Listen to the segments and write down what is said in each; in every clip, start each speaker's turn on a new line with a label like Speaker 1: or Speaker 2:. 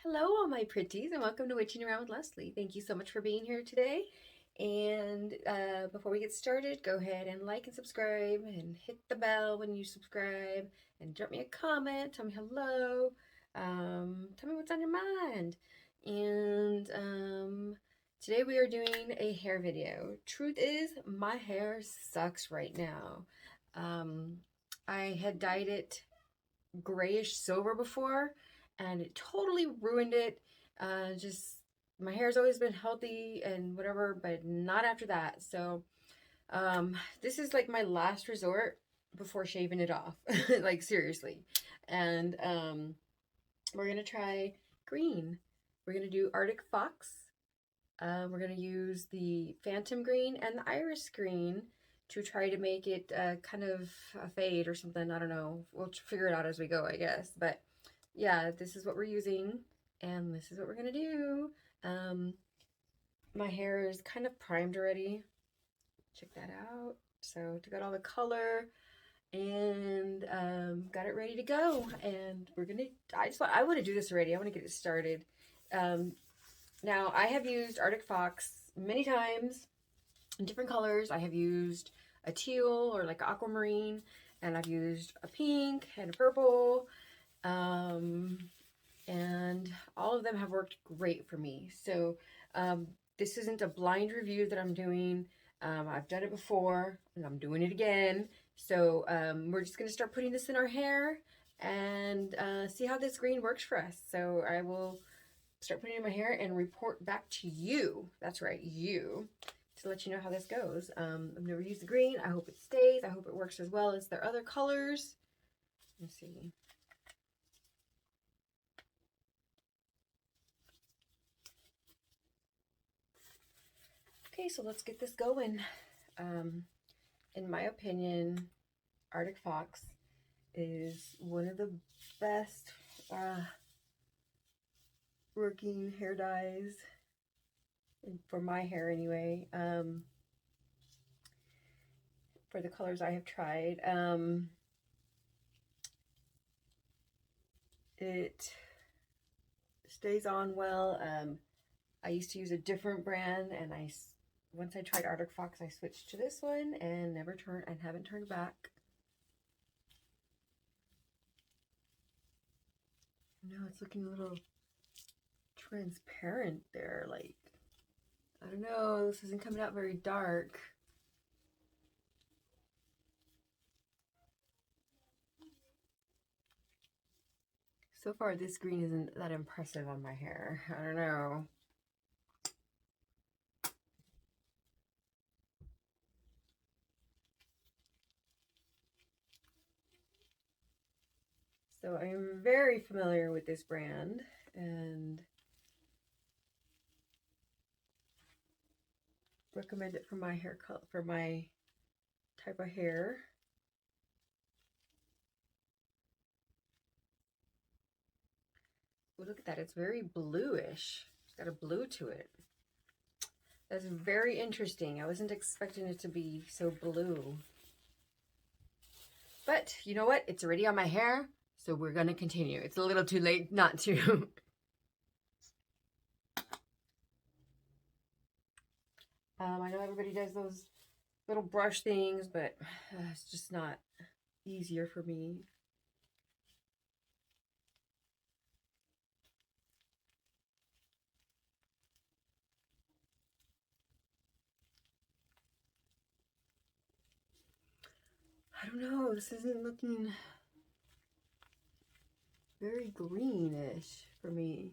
Speaker 1: Hello, all my pretties, and welcome to Witching Around with Leslie. Thank you so much for being here today. And before we get started, go ahead and like and subscribe and hit the bell when you subscribe and drop me a comment. Tell me hello. Tell me what's on your mind. And today we are doing a hair video. Truth is, my hair sucks right now. I had dyed it grayish silver before and it totally ruined it. Just my hair's always been healthy and whatever, but not after that. So this is like my last resort before shaving it off. Like seriously. And we're gonna try green. We're gonna do Arctic Fox. We're gonna use the Phantom Green and the Iris Green to try to make it kind of a fade or something. I don't know. We'll figure it out as we go, I guess. But yeah, this is what we're using, and this is what we're gonna do. My hair is kind of primed already. Check that out. So took out all the color and got it ready to go. And we're gonna. I want to do this already. I want to get it started. Now I have used Arctic Fox many times in different colors. I have used a teal or like aquamarine, and I've used a pink and a purple. And all of them have worked great for me. So this isn't a blind review that I'm doing. I've done it before and I'm doing it again. So we're just going to start putting this in our hair and see how this green works for us. So I will start putting it in my hair and report back to you. That's right, you. To let you know how this goes. I've never used the green. I hope it stays. I hope it works as well as their other colors. Let's see. Okay, so let's get this going. In my opinion, Arctic Fox is one of the best working hair dyes for my hair anyway. For the colors I have tried, it stays on well. I used to use a different brand, and once I tried Arctic Fox, I switched to this one and haven't turned back. No, it's looking a little transparent there. Like, I don't know, this isn't coming out very dark. So far, this green isn't that impressive on my hair. I don't know. So I'm very familiar with this brand and recommend it for my hair color, for my type of hair. Oh, look at that, it's very bluish. It's got a blue to it. That's very interesting. I wasn't expecting it to be so blue. But you know what? It's already on my hair, so we're gonna continue. It's a little too late not to. I know everybody does those little brush things, but it's just not easier for me. I don't know, this isn't looking very greenish for me.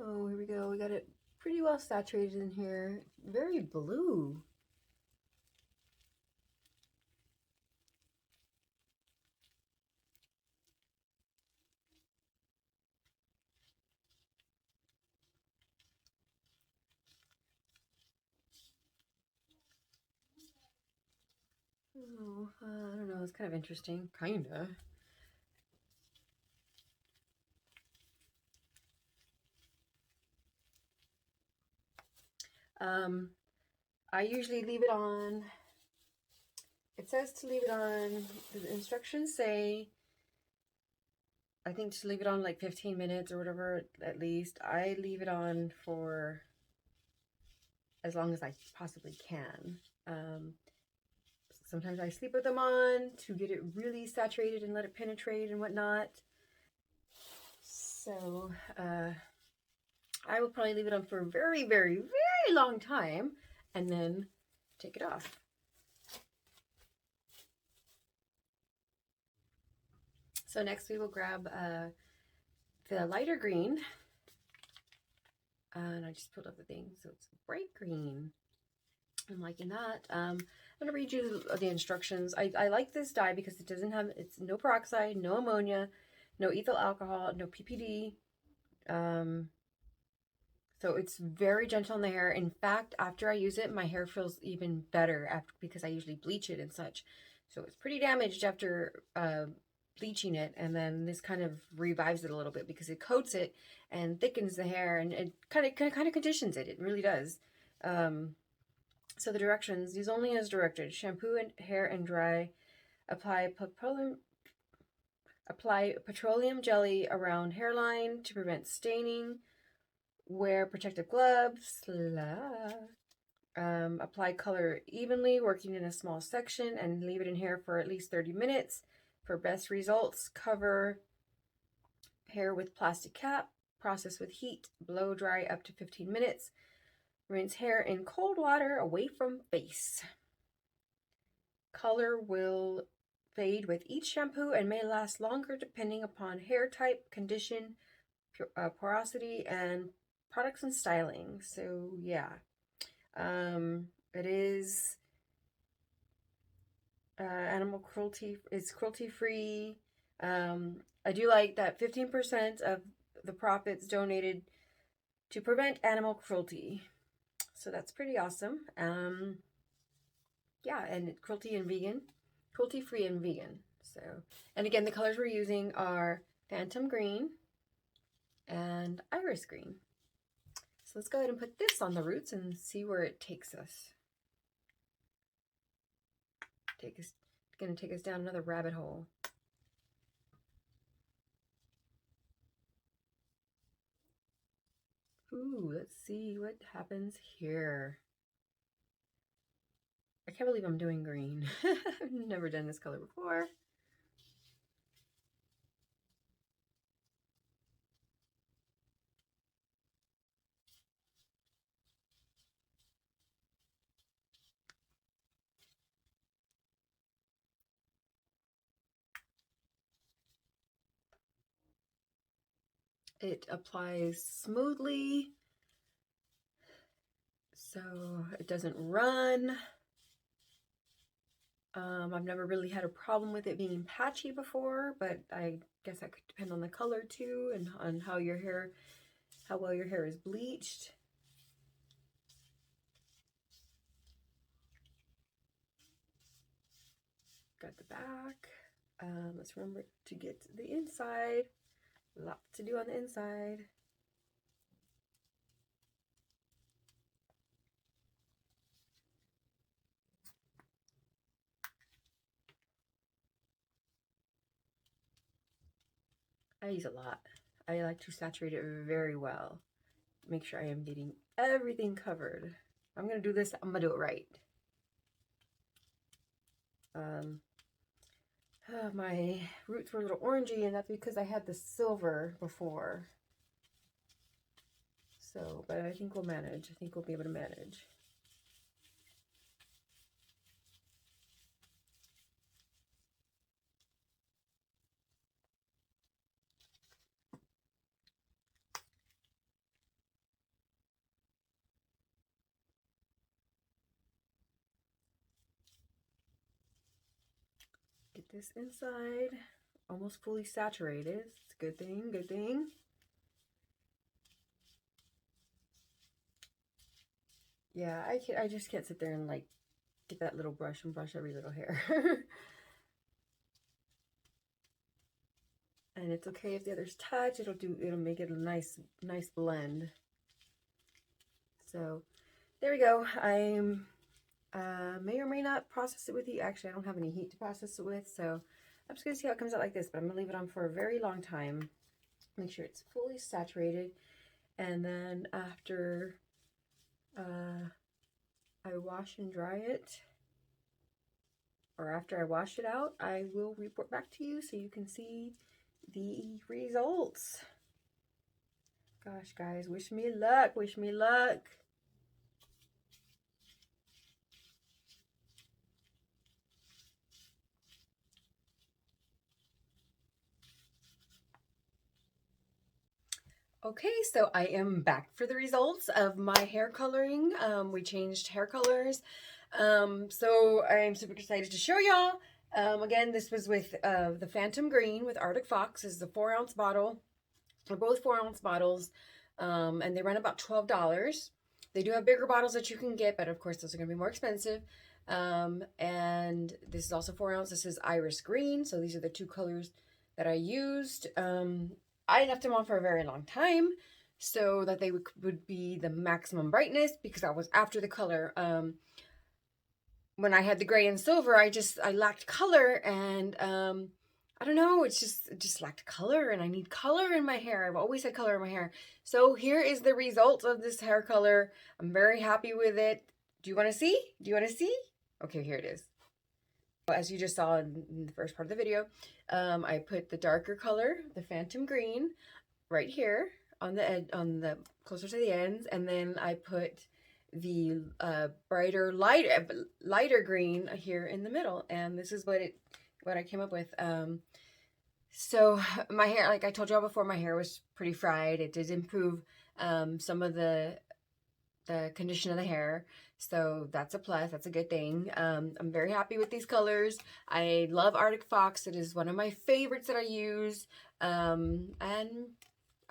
Speaker 1: Oh, here we go. We got it pretty well saturated in here. Very blue. Oh, I don't know. It's kind of interesting. Kinda. I usually leave it on, it says to leave it on, the instructions say, I think to leave it on like 15 minutes or whatever, at least. I leave it on for as long as I possibly can. Sometimes I sleep with them on to get it really saturated and let it penetrate and whatnot. So I will probably leave it on for a very, very, very long time and then take it off. So next we will grab the lighter green. And I just pulled up the thing, so it's bright green. I'm liking that. I'm gonna read you the instructions. I like this dye because it doesn't have, it's no peroxide, no ammonia, no ethyl alcohol, no PPD. So it's very gentle on the hair. In fact, after I use it, my hair feels even better because I usually bleach it and such. So it's pretty damaged after bleaching it, and then this kind of revives it a little bit because it coats it and thickens the hair, and it kind of conditions it. It really does. So the directions, use only as directed. Shampoo and hair and dry. Apply petroleum jelly around hairline to prevent staining. Wear protective gloves. Apply color evenly, working in a small section, and leave it in hair for at least 30 minutes. For best results, cover hair with plastic cap. Process with heat. Blow dry up to 15 minutes. Rinse hair in cold water away from face. Color will fade with each shampoo and may last longer depending upon hair type, condition, porosity, and products and styling. So yeah, it is animal cruelty. It's cruelty free. I do like that 15% of the profits donated to prevent animal cruelty. So that's pretty awesome. Yeah, and cruelty and vegan, cruelty free and vegan. So, and again, the colors we're using are Phantom Green and Iris Green. So let's go ahead and put this on the roots and see where it takes us. It's going to take us down another rabbit hole. Ooh, let's see what happens here. I can't believe I'm doing green. I've never done this color before. It applies smoothly, so it doesn't run. I've never really had a problem with it being patchy before, but I guess that could depend on the color too, and on how well your hair is bleached. Got the back. Let's remember to get the inside. Lots to do on the inside. I use a lot. I like to saturate it very well. Make sure I am getting everything covered. If I'm gonna do this, I'm gonna do it right. My roots were a little orangey, and that's because I had the silver before. So, but I think we'll manage. I think we'll be able to manage. Get this inside almost fully saturated. It's a good thing, good thing. Yeah, I just can't sit there and like get that little brush and brush every little hair. And it's okay if the others touch. It'll make it a nice blend. So there we go. I'm may or may not process it with you. Actually, I don't have any heat to process it with, so I'm just going to see how it comes out like this, but I'm going to leave it on for a very long time. Make sure it's fully saturated, and then after I wash and dry it, or after I wash it out, I will report back to you so you can see the results. Gosh, guys, wish me luck, wish me luck. Okay, so I am back for the results of my hair coloring. We changed hair colors. So I'm super excited to show y'all. Again, this was with the Phantom Green with Arctic Fox. This is a 4-ounce bottle. They're both 4-ounce bottles, and they run about $12. They do have bigger bottles that you can get, but of course those are going to be more expensive. And this is also 4 ounce. This is Iris Green. So these are the two colors that I used. I left them on for a very long time so that they would be the maximum brightness, because I was after the color. When I had the gray and silver, I lacked color, and I don't know, it just lacked color, and I need color in my hair. I've always had color in my hair. So here is the result of this hair color. I'm very happy with it. Do you want to see? Do you want to see? Okay, here it is. As you just saw in the first part of the video, I put the darker color, the Phantom Green, right here on the edge, on the closer to the ends, and then I put the brighter, lighter green here in the middle, and this is what I came up with. So my hair, like I told y'all before, my hair was pretty fried. It did improve some of the condition of the hair, so that's a plus. That's a good thing. I'm very happy with these colors. I love Arctic Fox. It is one of my favorites that I use, and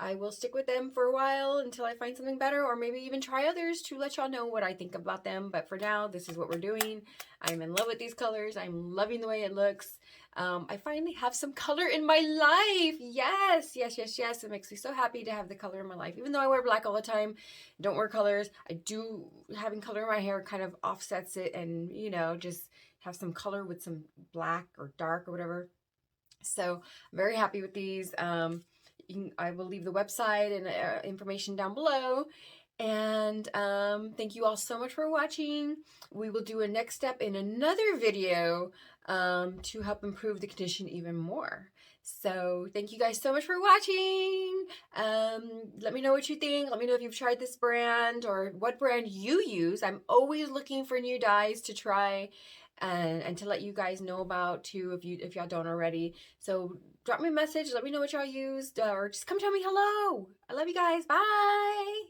Speaker 1: I will stick with them for a while until I find something better, or maybe even try others to let y'all know what I think about them. But for now, this is what we're doing. I'm in love with these colors. I'm loving the way it looks. I finally have some color in my life. Yes, yes, yes, yes. It makes me so happy to have the color in my life. Even though I wear black all the time, don't wear colors, having color in my hair kind of offsets it, and, you know, just have some color with some black or dark or whatever. So I'm very happy with these. I will leave the website and information down below. And thank you all so much for watching. We will do a next step in another video to help improve the condition even more. So thank you guys so much for watching. Let me know what you think. Let me know if you've tried this brand or what brand you use. I'm always looking for new dyes to try and to let you guys know about too, if y'all don't already. So drop me a message, let me know what y'all used, or just come tell me hello. I love you guys. Bye.